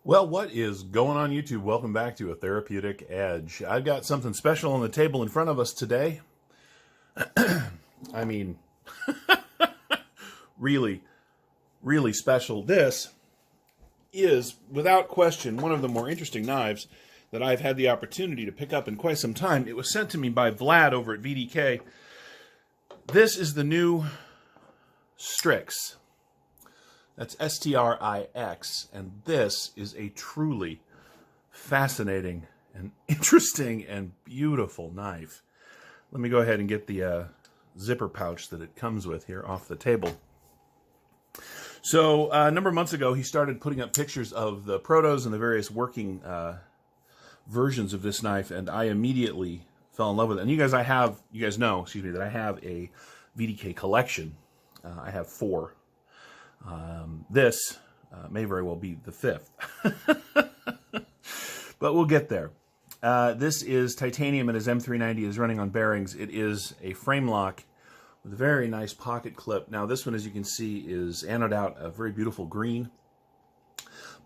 Well, what is going on YouTube? Welcome back to A Therapeutic Edge. I've got something special on the table in front of us today. I mean, really, really special. This is, without question, one of the more interesting knives that I've had the opportunity to pick up in quite some time. It was sent to me by Vlad over at VDK. This is the new Strix. That's S-T-R-I-X, and this is a truly fascinating and interesting and beautiful knife. Let me go ahead and get the zipper pouch that it comes with here off the table. So a number of months ago, he started putting up pictures of the protos and the various working versions of this knife, and I immediately fell in love with it. And you guys know, that I have a VDK collection. I have 4. This may very well be the 5th, but we'll get there. This is titanium, and his M390 is running on bearings. It is a frame lock with a very nice pocket clip. Now this one, as you can see, is anoded out a very beautiful green,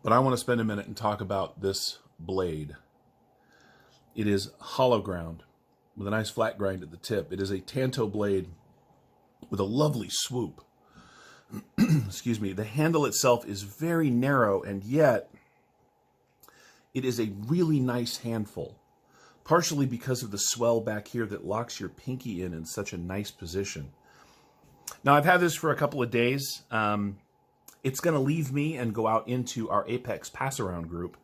but I want to spend a minute and talk about this blade. It is hollow ground with a nice flat grind at the tip. It is a tanto blade with a lovely swoop. Excuse me. The handle itself is very narrow, and yet it is a really nice handful, partially because of the swell back here that locks your pinky in such a nice position. Now, I've had this for a couple of days. It's going to leave me and go out into our Apex pass-around group,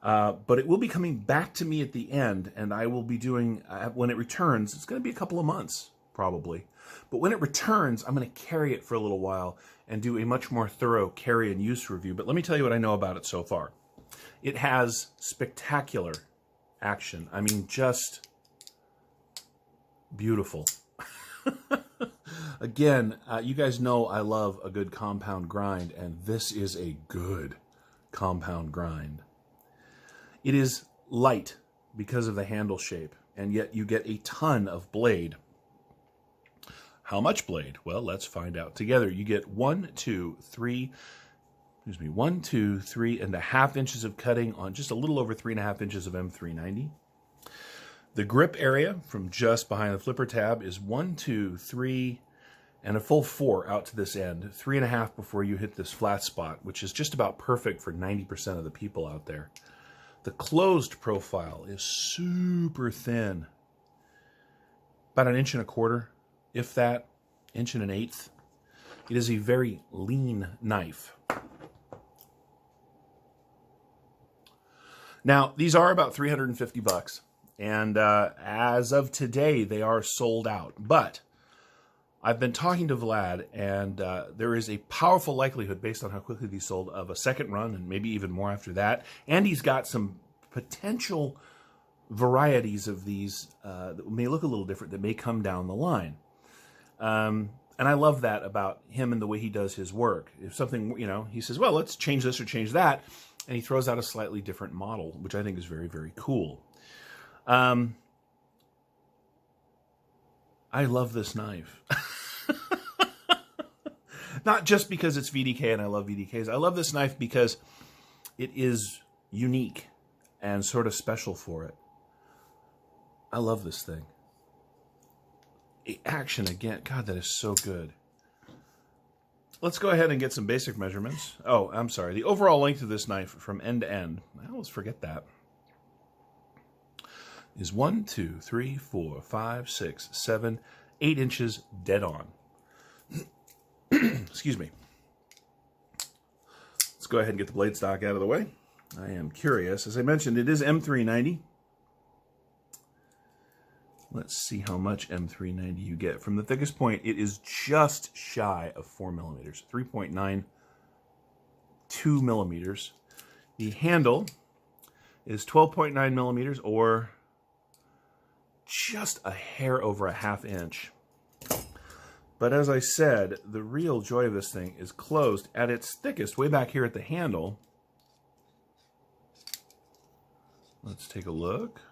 but it will be coming back to me at the end, and I will be doing, when it returns, it's going to be a couple of months, probably. But when it returns, I'm going to carry it for a little while and do a much more thorough carry and use review. But let me tell you what I know about it so far. It has spectacular action. I mean, just beautiful. Again, you guys know I love a good compound grind, and this is a good compound grind. It is light because of the handle shape, and yet you get a ton of blade. How much blade? Well, let's find out together. You get 1, 2, 3 and a half inches of cutting on just a little over 3.5 inches of M390. The grip area from just behind the flipper tab is 1, 2, 3, and a full 4 out to this end. 3.5 before you hit this flat spot, which is just about perfect for 90% of the people out there. The closed profile is super thin, about 1.25 inches. If that, 1 1/8 inches. It is a very lean knife. Now, these are about $350, and as of today, they are sold out. But I've been talking to Vlad, and there is a powerful likelihood, based on how quickly these sold, of a second run, and maybe even more after that. And he's got some potential varieties of these that may look a little different, that may come down the line. And I love that about him and the way he does his work. If something, he says, well, let's change this or change that, and he throws out a slightly different model, which I think is very, very cool. I love this knife. Not just because it's VDK and I love VDKs. I love this knife because it is unique and sort of special for it. I love this thing. Action again. God, that is so good. Let's go ahead and get some basic measurements. Oh, I'm sorry. The overall length of this knife from end to end, I always forget that, is 1, 2, 3, 4, 5, 6, 7, 8 inches dead on. Excuse me. Let's go ahead and get the blade stock out of the way. I am curious. As I mentioned, it is M390. Let's see how much M390 you get. From the thickest point, it is just shy of 4 millimeters, 3.92 millimeters. The handle is 12.9 millimeters, or just a hair over 1/2 inch. But as I said, the real joy of this thing is closed at its thickest, way back here at the handle. Let's take a look.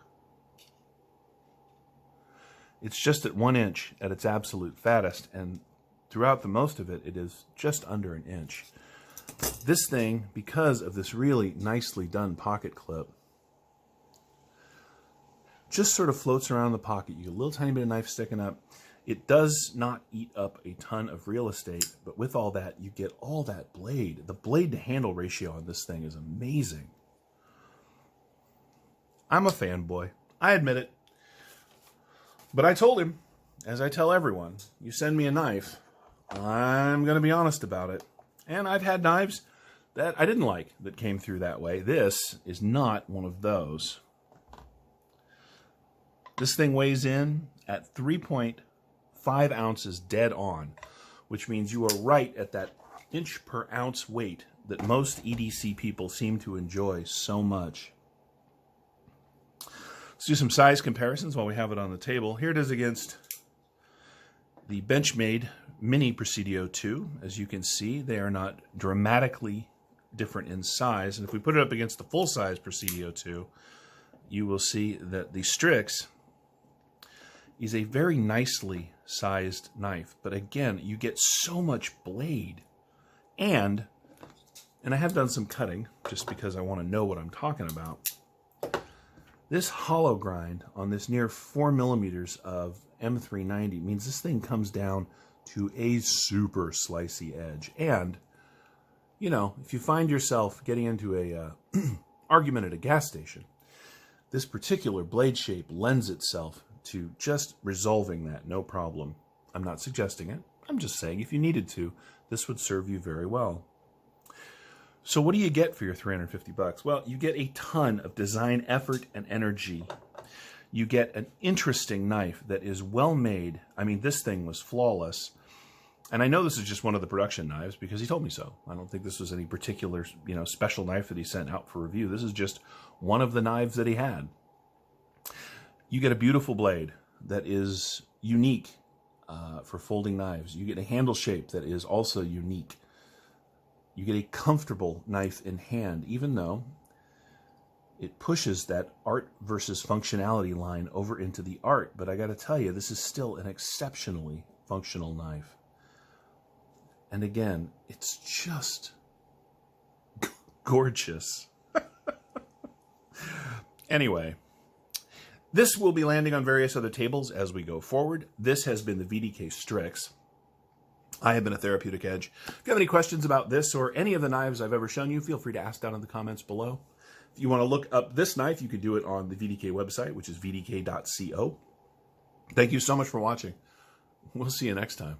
It's just at 1 inch at its absolute fattest, and throughout the most of it, it is just under 1 inch. This thing, because of this really nicely done pocket clip, just sort of floats around the pocket. You get a little tiny bit of knife sticking up. It does not eat up a ton of real estate, but with all that, you get all that blade. The blade to handle ratio on this thing is amazing. I'm a fanboy. I admit it. But I told him, as I tell everyone, you send me a knife, I'm going to be honest about it. And I've had knives that I didn't like that came through that way. This is not one of those. This thing weighs in at 3.5 ounces dead on, which means you are right at that inch per ounce weight that most EDC people seem to enjoy so much. Let's do some size comparisons while we have it on the table. Here it is against the Benchmade Mini Presidio 2. As you can see, they are not dramatically different in size. And if we put it up against the full-size Presidio 2, you will see that the Strix is a very nicely sized knife. But again, you get so much blade. And I have done some cutting just because I want to know what I'm talking about. This hollow grind on this near 4 millimeters of M390 means this thing comes down to a super slicey edge. And, you know, if you find yourself getting into a argument at a gas station, this particular blade shape lends itself to just resolving that, no problem. I'm not suggesting it. I'm just saying if you needed to, this would serve you very well. So what do you get for your $350? Well, you get a ton of design effort and energy. You get an interesting knife that is well made. I mean, this thing was flawless. And I know this is just one of the production knives because he told me so. I don't think this was any particular, you know, special knife that he sent out for review. This is just one of the knives that he had. You get a beautiful blade that is unique for folding knives. You get a handle shape that is also unique. You get a comfortable knife in hand, even though it pushes that art versus functionality line over into the art. But I got to tell you, this is still an exceptionally functional knife. And again, it's just gorgeous. Anyway, this will be landing on various other tables as we go forward. This has been the VDK Strix. I have been a Therapeutic Edge. If you have any questions about this or any of the knives I've ever shown you, feel free to ask down in the comments below. If you want to look up this knife, you can do it on the VDK website, which is vdk.co. Thank you so much for watching. We'll see you next time.